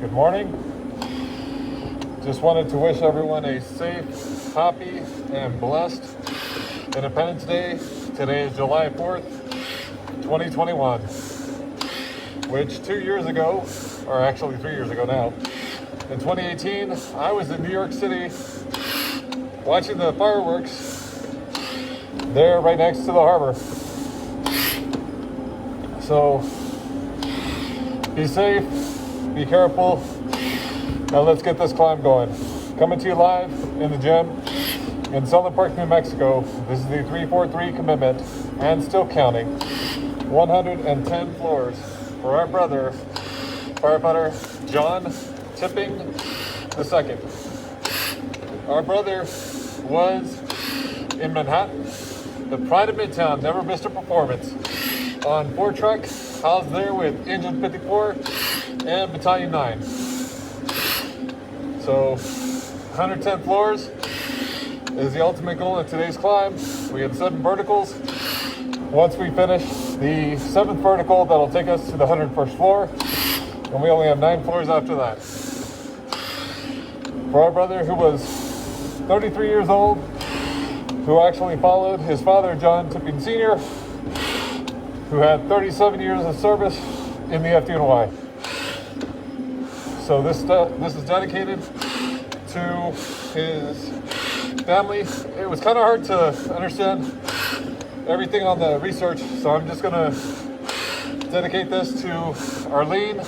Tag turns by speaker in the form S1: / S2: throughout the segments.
S1: Good morning. Just wanted to wish everyone a safe, happy, and blessed Independence Day. Today is July 4th, 2021, which 2 years ago, or actually 3 years ago now, in 2018, I was in New York City watching the fireworks there right next to the harbor. So be safe, be careful, now let's get this climb going. Coming to you live in the gym in Southern Park, New Mexico. This is the 343 commitment and still counting. 110 floors for our brother, firefighter John Tipping II. Our brother was in Manhattan. The pride of Midtown, never missed a performance. On 4 truck, housed there with Engine 54 and Battalion 9. So 110 floors is the ultimate goal of today's climb. We have 7 verticals. Once we finish the 7th vertical, that'll take us to the 101st floor, and we only have 9 floors after that. For our brother, who was 33 years old, who actually followed his father, John Tipping Sr., who had 37 years of service in the FDNY. So this is dedicated to his family. It was kind of hard to understand everything on the research, so I'm just gonna dedicate this to Arlene,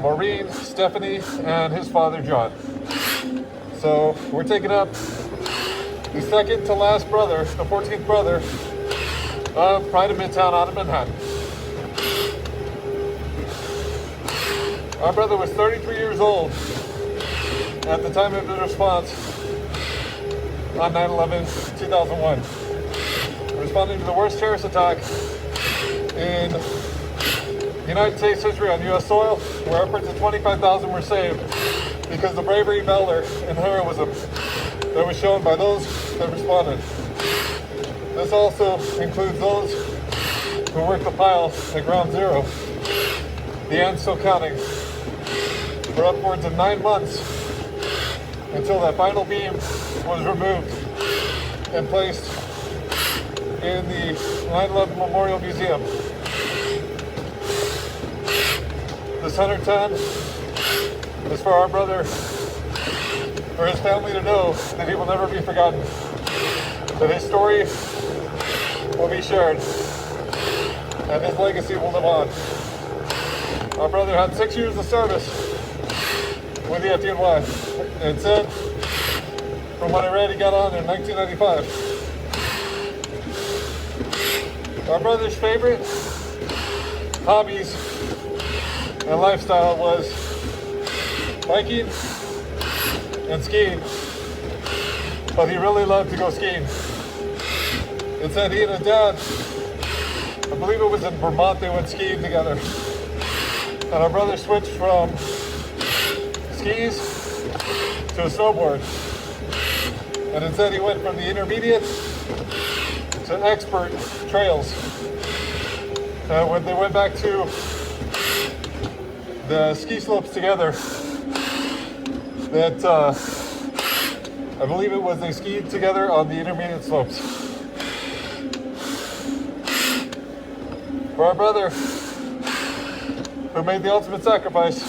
S1: Maureen, Stephanie, and his father, John. So we're taking up the second to last brother, the 14th brother of Pride of Midtown out of Manhattan. Our brother was 33 years old at the time of his response on 9/11/2001, responding to the worst terrorist attack in United States history on U.S. soil, where upwards of 25,000 were saved because the bravery, valor, and heroism that was shown by those that responded. This also includes those who worked the pile at ground zero, the end still counting, for upwards of 9 months until that final beam was removed and placed in the 9/11 Memorial Museum. This 110 is for our brother, for his family to know that he will never be forgotten, that his story will be shared, and his legacy will live on. Our brother had 6 years of service with the FDNY. It said, from what I read, he got on in 1995. Our brother's favorite hobbies and lifestyle was biking and skiing, but he really loved to go skiing. It said he and his dad, I believe it was in Vermont, they went skiing together. And our brother switched from skis to a snowboard. And it said he went from the intermediate to expert trails. When they went back to the ski slopes together, that I believe it was they skied together on the intermediate slopes. For our brother, who made the ultimate sacrifice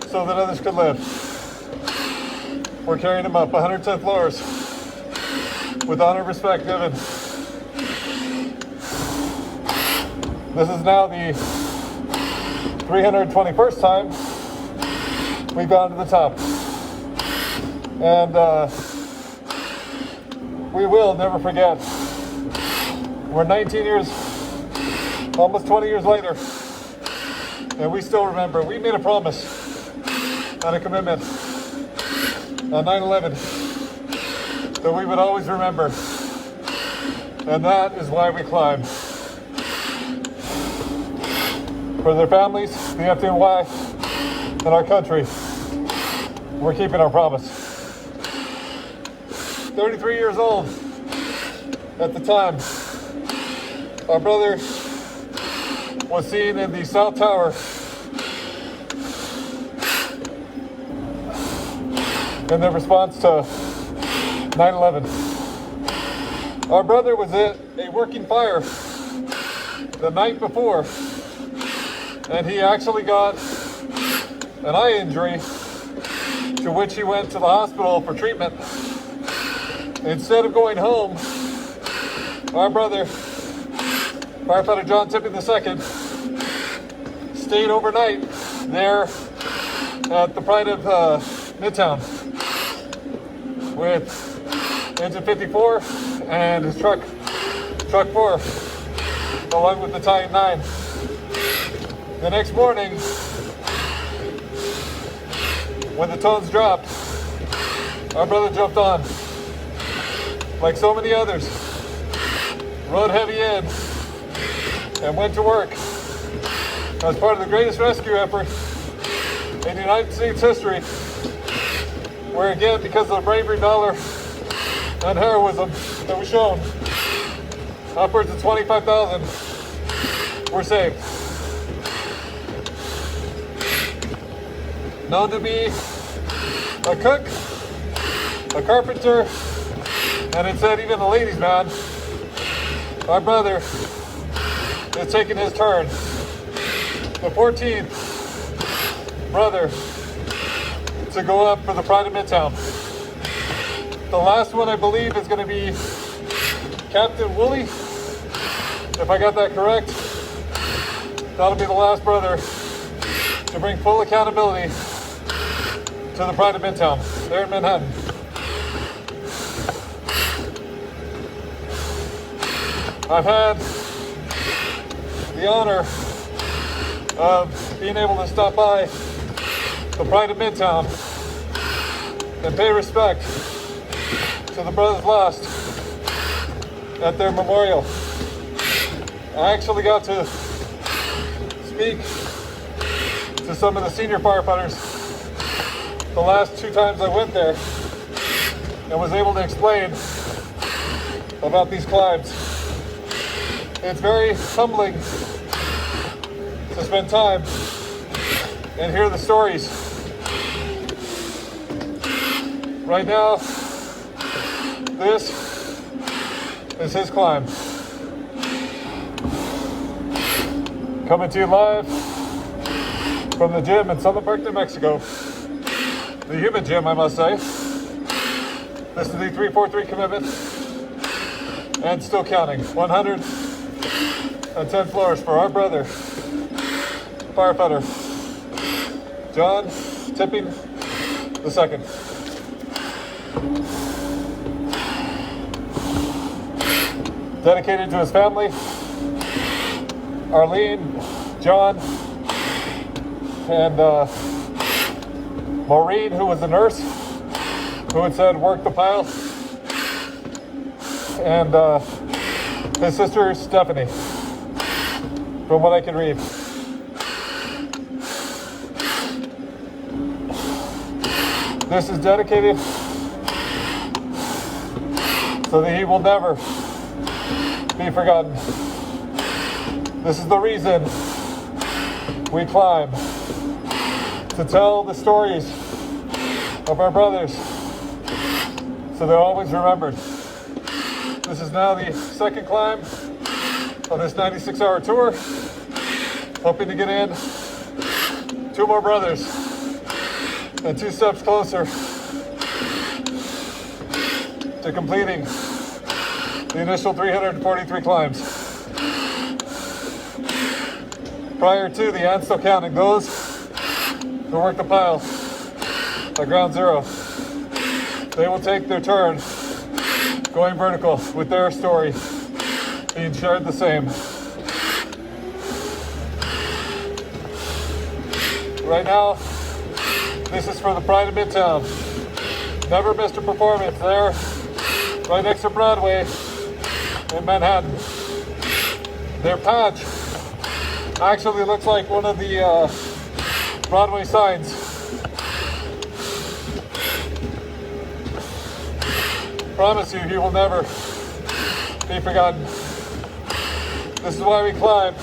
S1: so that others could live, we're carrying him up 110 floors with honor and respect given. This is now the 321st time we've gone to the top. And we will never forget. We're 19 years, almost 20 years later, and we still remember. We made a promise and a commitment on 9/11 that we would always remember, and that is why we climb. For their families, the FDNY, and our country, we're keeping our promise. 33 years old at the time, our brother was seen in the South Tower in their response to 9/11. Our brother was at a working fire the night before, and he actually got an eye injury to which he went to the hospital for treatment. Instead of going home, our brother, firefighter John Tipping II, stayed overnight there at the Pride of Midtown with engine 54 and his truck 4, along with Battalion 9. The next morning, when the tones dropped, our brother jumped on, like so many others, rode heavy in, and went to work as part of the greatest rescue effort in United States history, where again, because of the bravery, valor, and heroism that was shown, upwards of 25,000 were saved. Known to be a cook, a carpenter, and it said even a ladies' man, our brother is taking his turn. The 14th brother to go up for the Pride of Midtown. The last one, I believe, is going to be Captain Woolley, if I got that correct. That'll be the last brother to bring full accountability to the Pride of Midtown, there in Manhattan. I've had the honor of being able to stop by the Pride of Midtown and pay respect to the brothers lost at their memorial. I actually got to speak to some of the senior firefighters the last 2 times I went there and was able to explain about these climbs. It's very humbling to spend time and hear the stories. Right now, this is his climb. Coming to you live from the gym in Southern Park, New Mexico. The human gym, I must say. This is the 343 commitment, and still counting. 110 floors for our brother, firefighter John Tipping II. Dedicated to his family, Arlene, John, and Maureen, who was a nurse, who had said work the pile, and his sister Stephanie, from what I can read. This is dedicated so that he will never be forgotten. This is the reason we climb, to tell the stories of our brothers so they're always remembered. This is now the second climb on this 96-hour tour, hoping to get in 2 more brothers and 2 steps closer to completing the initial 343 climbs. Prior to the and still counting, those who work the pile at ground zero, they will take their turn going vertical with their story being shared the same. Right now, this is for the Pride of Midtown. Never missed a performance there, right next to Broadway in Manhattan. Their patch actually looks like one of the Broadway signs. Promise you, he will never be forgotten. This is why we climb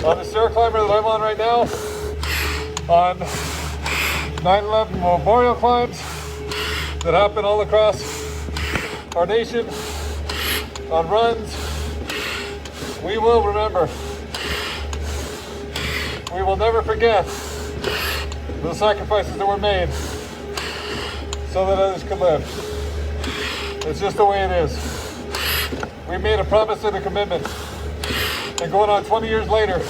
S1: on the stair climber that I'm on right now, on 9/11 memorial climbs, that happen all across our nation, on runs, we will remember. We will never forget the sacrifices that were made so that others could live. It's just the way it is. We made a promise and a commitment, and going on 20 years later,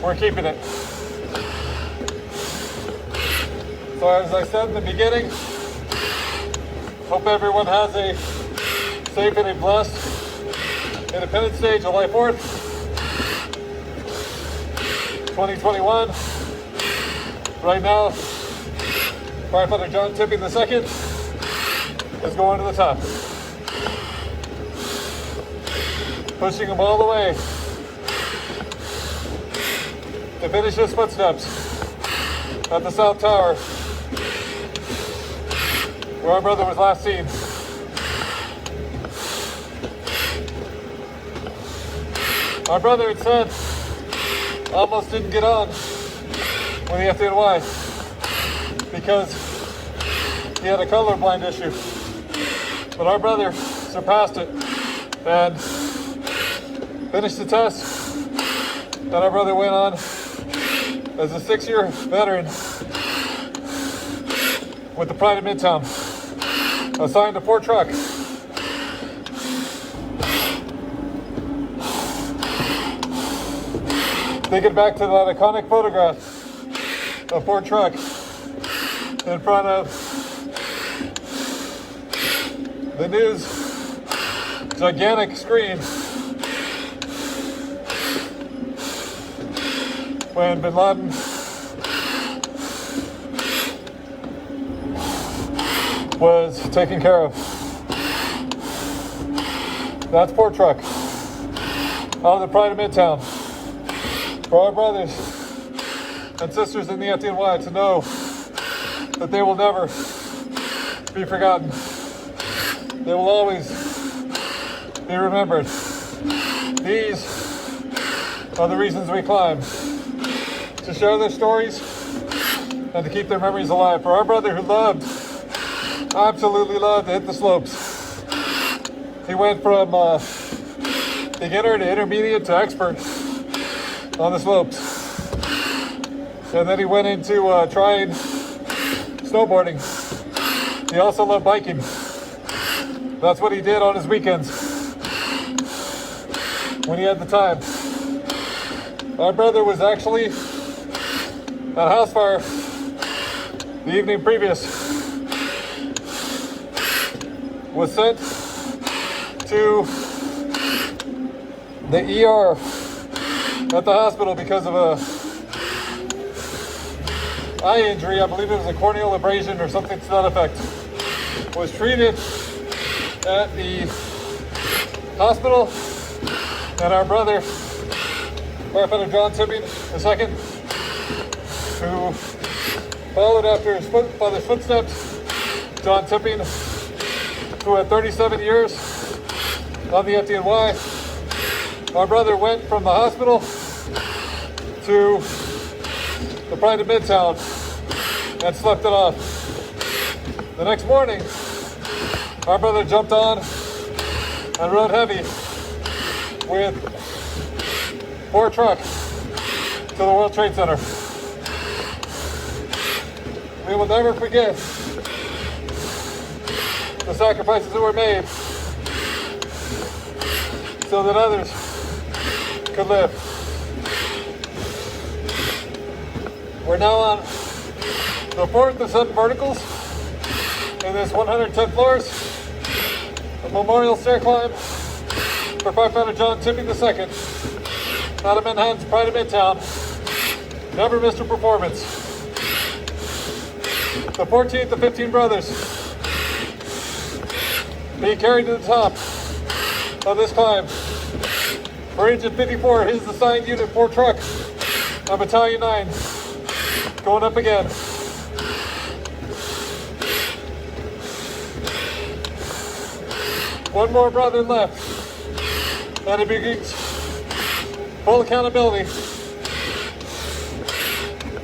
S1: we're keeping it. So as I said in the beginning, hope everyone has a safe and a blessed Independence Day, July 4th, 2021. Right now, firefighter John Tipping II is going to the top. Pushing him all the way to finish his footsteps at the South Tower, where our brother was last seen. Our brother, it said, almost didn't get on when the FDNY because he had a colorblind issue. But our brother surpassed it and finished the test. And our brother went on as a 6-year veteran with the Pride of Midtown, assigned to Fort Truck. Thinking back to that iconic photograph of Fort Truck in front of the news gigantic screen when Bin Laden was taken care of. That's Fort Truck, out of the Pride of Midtown. For our brothers and sisters in the FDNY to know that they will never be forgotten. They will always be remembered. These are the reasons we climb, to share their stories and to keep their memories alive. For our brother who loved, absolutely loved to hit the slopes. He went from beginner to intermediate to expert on the slopes. And then he went into trying snowboarding. He also loved biking. That's what he did on his weekends when he had the time. Our brother was actually at a house fire the evening previous. Was sent to the ER at the hospital because of a eye injury. I believe it was a corneal abrasion or something to that effect. Was treated at the hospital, and our brother, firefighter John Tipping II, who followed after his father's footsteps, John Tipping, who had 37 years on the FDNY. Our brother went from the hospital to the Pride of Midtown and slept it off. The next morning, our brother jumped on and rode heavy with Fort Truck to the World Trade Center. We will never forget the sacrifices that were made so that others could live. We're now on the 4th of 7 verticals in this 110 floors, a memorial stair climb for firefighter John Tipping II, out of Manhattan's Pride of Midtown. Never missed a performance. The 14th of 15 brothers being carried to the top of this climb. For Agent 54, his assigned unit, Fort Truck, on Battalion 9, going up again. One more brother left, and it begins full accountability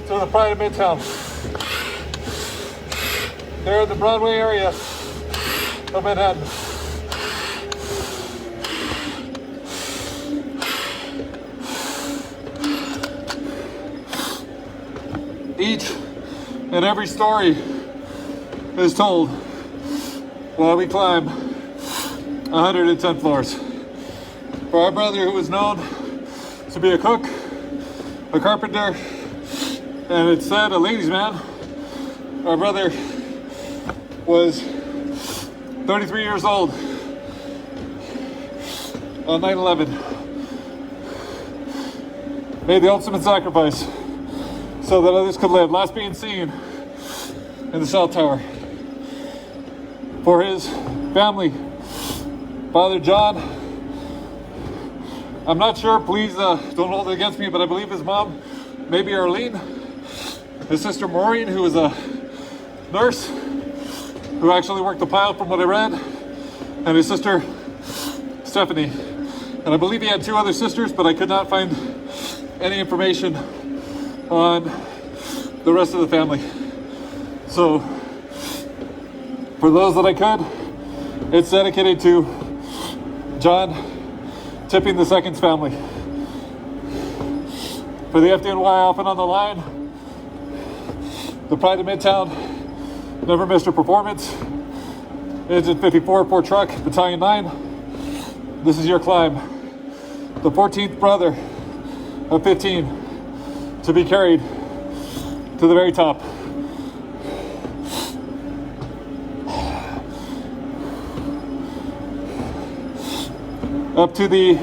S1: to the Pride of Midtown. They're in the Broadway area of Manhattan. Each and every story is told while we climb 110 floors. For our brother, who was known to be a cook, a carpenter, and it said a ladies' man, our brother was 33 years old on 9/11. Made the ultimate sacrifice so that others could live. Last being seen in the South Tower. For his family, Father John, I'm not sure, please don't hold it against me, but I believe his mom, maybe Arlene, his sister Maureen, who was a nurse, who actually worked the pile from what I read, and his sister Stephanie. And I believe he had two other sisters, but I could not find any information on the rest of the family. So, for those that I could, it's dedicated to John Tipping II's family. For the FDNY often on the line, the Pride of Midtown never missed a performance. Engine 54, Port Truck, Battalion 9. This is your climb. The 14th brother of 15 to be carried to the very top. Up to the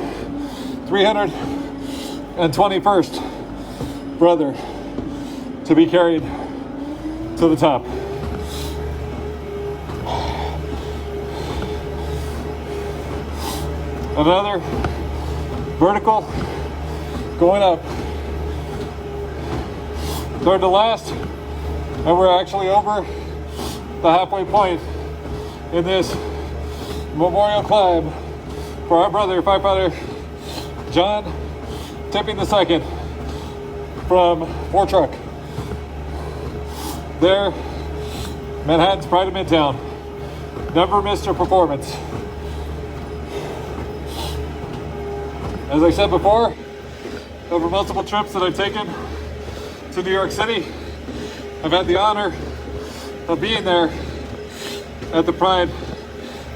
S1: 321st brother to be carried to the top. Another vertical going up. Third to last, and we're actually over the halfway point in this memorial climb for our brother, firefighter John Tipping II from Port Truck. There, Manhattan's Pride of Midtown. Never missed a performance. As I said before, over multiple trips that I've taken to New York City, I've had the honor of being there at the Pride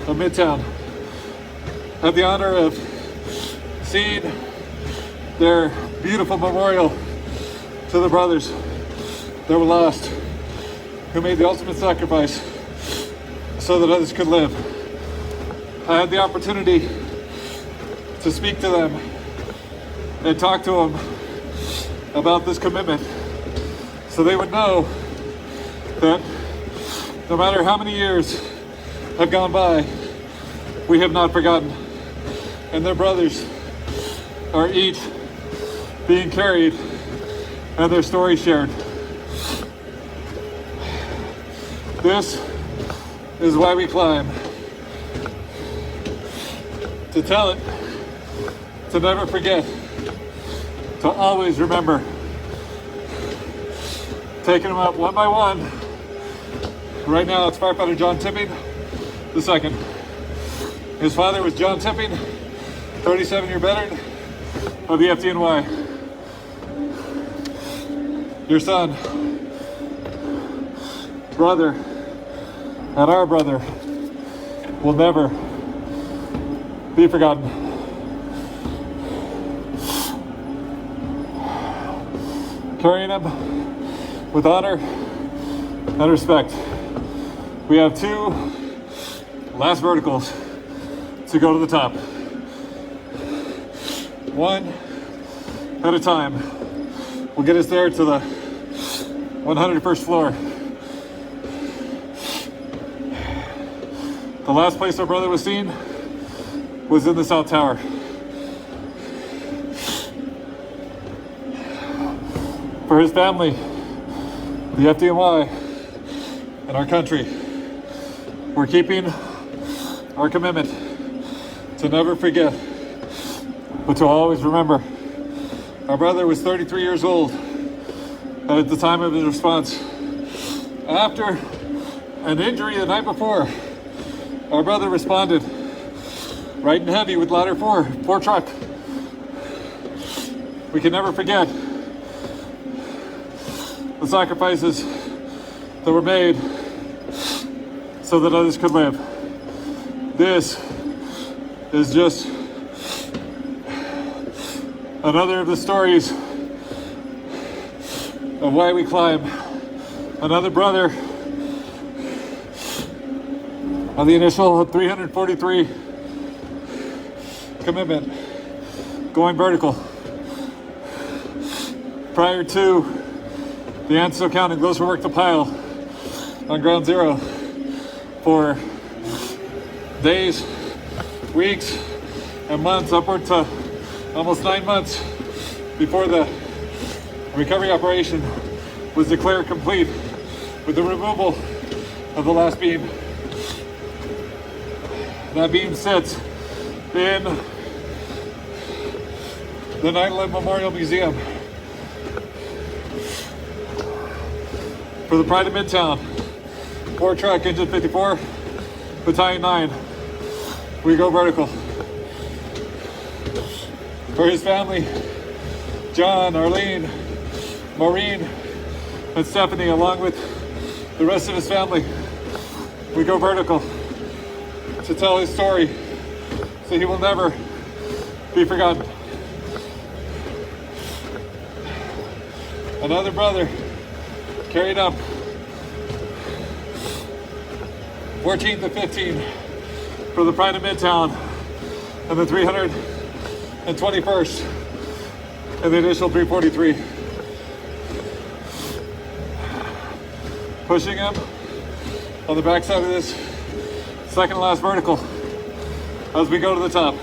S1: of Midtown. Had the honor of seeing their beautiful memorial to the brothers that were lost, who made the ultimate sacrifice so that others could live. I had the opportunity to speak to them and talk to them about this commitment, so they would know that no matter how many years have gone by, we have not forgotten. And their brothers are each being carried and their story shared. This is why we climb. To tell it, to never forget, to always remember. Taking them up one by one. Right now it's firefighter John Tipping II. His father was John Tipping, 37-year veteran of the FDNY. Your son, brother, and our brother will never be forgotten. Carrying him with honor and respect. We have two last verticals to go to the top. One at a time. We'll get us there to the 101st floor. The last place our brother was seen was in the South Tower. For his family, the FDNY, and our country, we're keeping our commitment to never forget, but to always remember. Our brother was 33 years old at the time of his response. After an injury the night before. Our brother responded, riding heavy with ladder 4 truck. We can never forget the sacrifices that were made so that others could live. This is just another of the stories of why we climb. Another brother on the initial 343 commitment, going vertical. Prior to the Ansel County goes for work to pile on ground zero for days, weeks, and months, upward to almost 9 months before the recovery operation was declared complete with the removal of the last beam. That beam sits in the 9/11 Memorial Museum. For the Pride of Midtown, 4 truck, engine 54, battalion 9, we go vertical. For his family, John, Arlene, Maureen, and Stephanie, along with the rest of his family, we go vertical to tell his story so he will never be forgotten. Another brother carried up 14th to 15 for the Pride of Midtown and the 321st and the initial 343. Pushing him on the backside of this second to last vertical as we go to the top.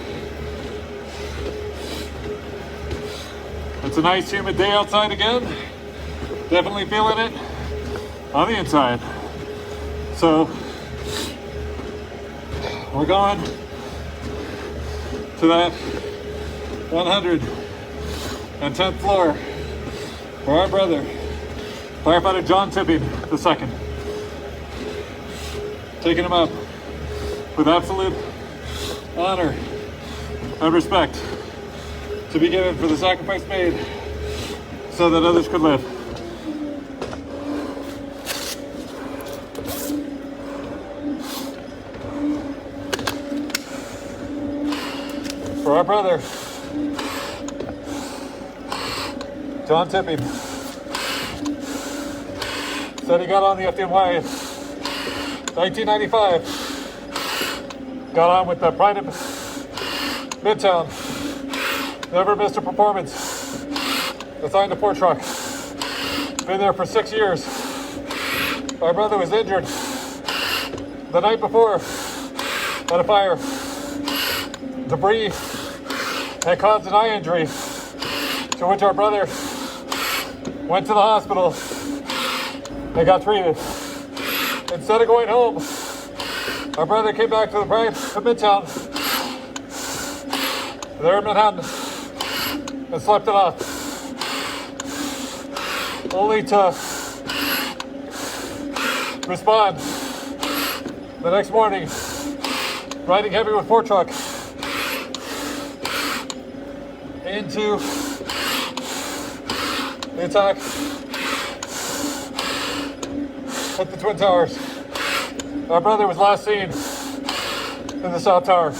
S1: It's a nice humid day outside again. Definitely feeling it on the inside. So we're going to that 110th floor for our brother, firefighter John Tipping II. Taking him up with absolute honor and respect to be given for the sacrifice made so that others could live. For our brother, John Tipping, said he got on the FDNY in 1995, got on with the Pride of Midtown, never missed a performance, assigned to 4 truck, been there for 6 years. Our brother was injured the night before at a fire. Debris had caused an eye injury, to which our brother went to the hospital and got treated. Instead of going home, our brother came back to the Pride of Midtown, there in Manhattan, and slept it off, only to respond the next morning, riding heavy with 4 truck into the attack at the Twin Towers. Our brother was last seen in the South Tower.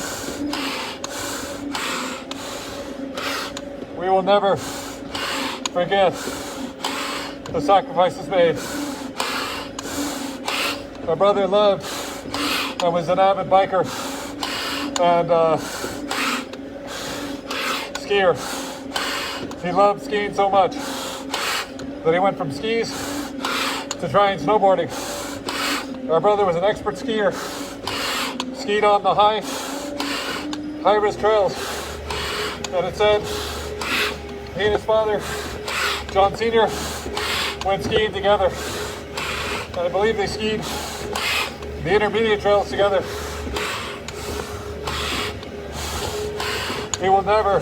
S1: We will never forget the sacrifices made. Our brother loved and was an avid biker and skier. He loved skiing so much that he went from skis to trying snowboarding. Our brother was an expert skier, skied on the high-risk trails, and it said he and his father, John Sr., went skiing together. And I believe they skied the intermediate trails together. He will never,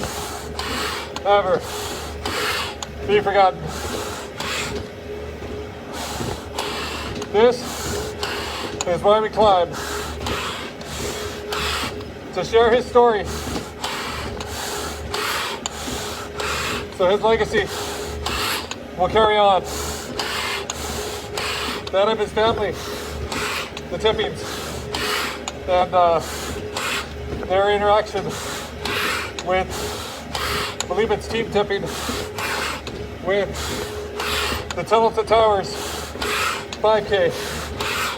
S1: ever be forgotten. This is why we climb. To share his story, so his legacy will carry on. That of his family, the Tippings, and their interaction with, I believe it's Team Tipping, with the Tunnel to Towers 5K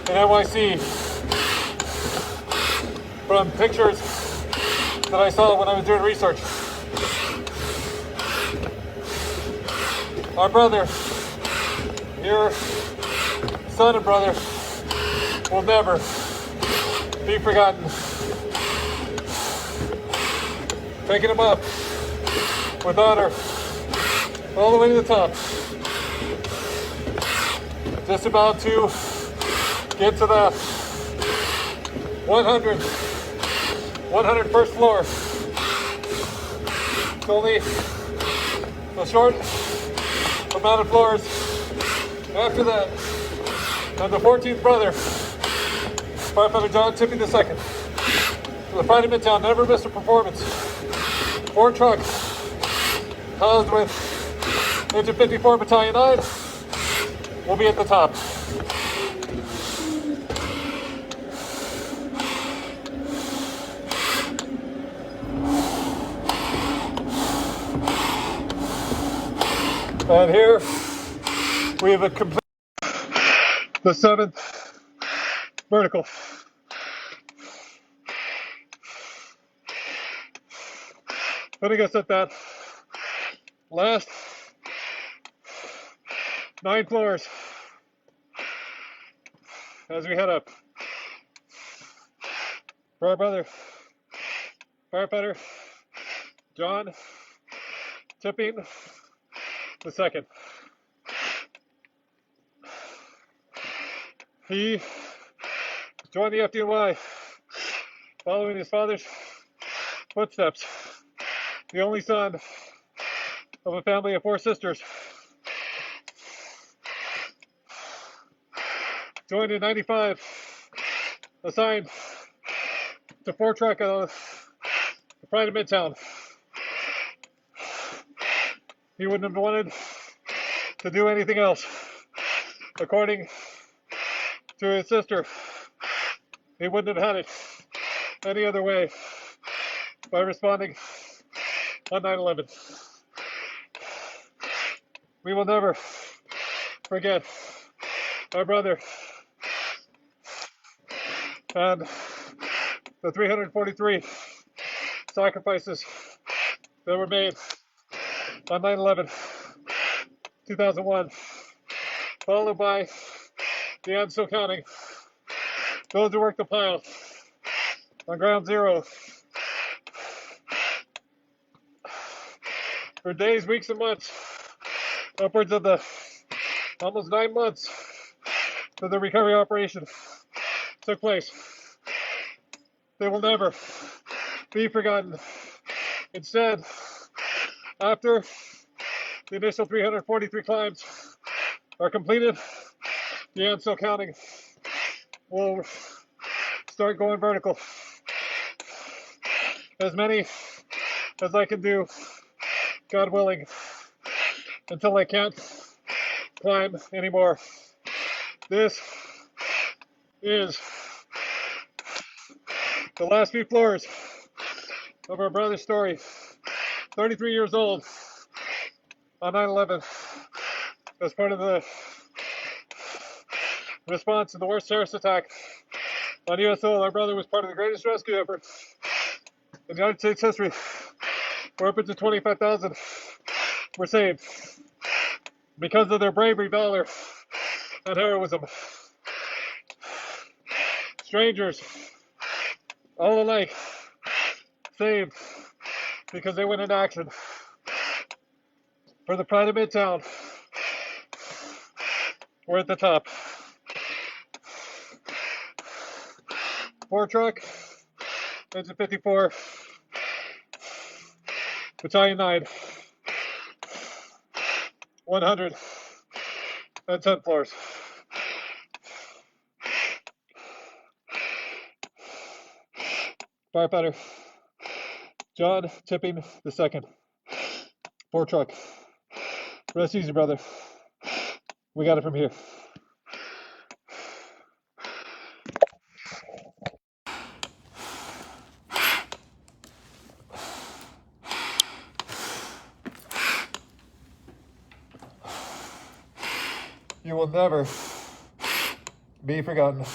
S1: in NYC. From pictures that I saw when I was doing research. Our brother, your son and brother, will never be forgotten. Taking him up with honor all the way to the top. Just about to get to the 101st floor. It's only a short amount of floors after that. And the 14th brother, Firefighter John Tipping II, the Pride of Midtown, never missed a performance or truck housed with Engine 54 Battalion 9 will be at the top. And here we have complete the 7th vertical. Putting us at that last 9 floors as we head up. For our brother, Firefighter John Tipping II. He joined the FDNY following his father's footsteps. The only son of a family of 4 sisters. Joined in '95, assigned to 4 truck of the Pride of Midtown. He wouldn't have wanted to do anything else. According to his sister, he wouldn't have had it any other way by responding on 9/11. We will never forget our brother and the 343 sacrifices that were made on 9/11, 2001, followed by the end still counting. Those who worked the pile on ground zero for days, weeks, and months, upwards of the almost 9 months that the recovery operation took place. They will never be forgotten. Instead, after the initial 343 climbs are completed, the end still counting will start going vertical. As many as I can do, God willing, until I can't climb anymore. This is the last few floors of our brother's story. 33 years old on 9/11 as part of the response to the worst terrorist attack on U.S. soil. Our brother was part of the greatest rescue effort in United States history, where upwards of 25,000 were saved because of their bravery, valor, and heroism. Strangers, all alike, saved because they went into action. For the Pride of Midtown, we're at the top. 4 truck, Engine 54, Battalion 9, 110 floors. Firefighter John Tipping II. 4 truck. Rest easy, brother. We got it from here. You will never be forgotten.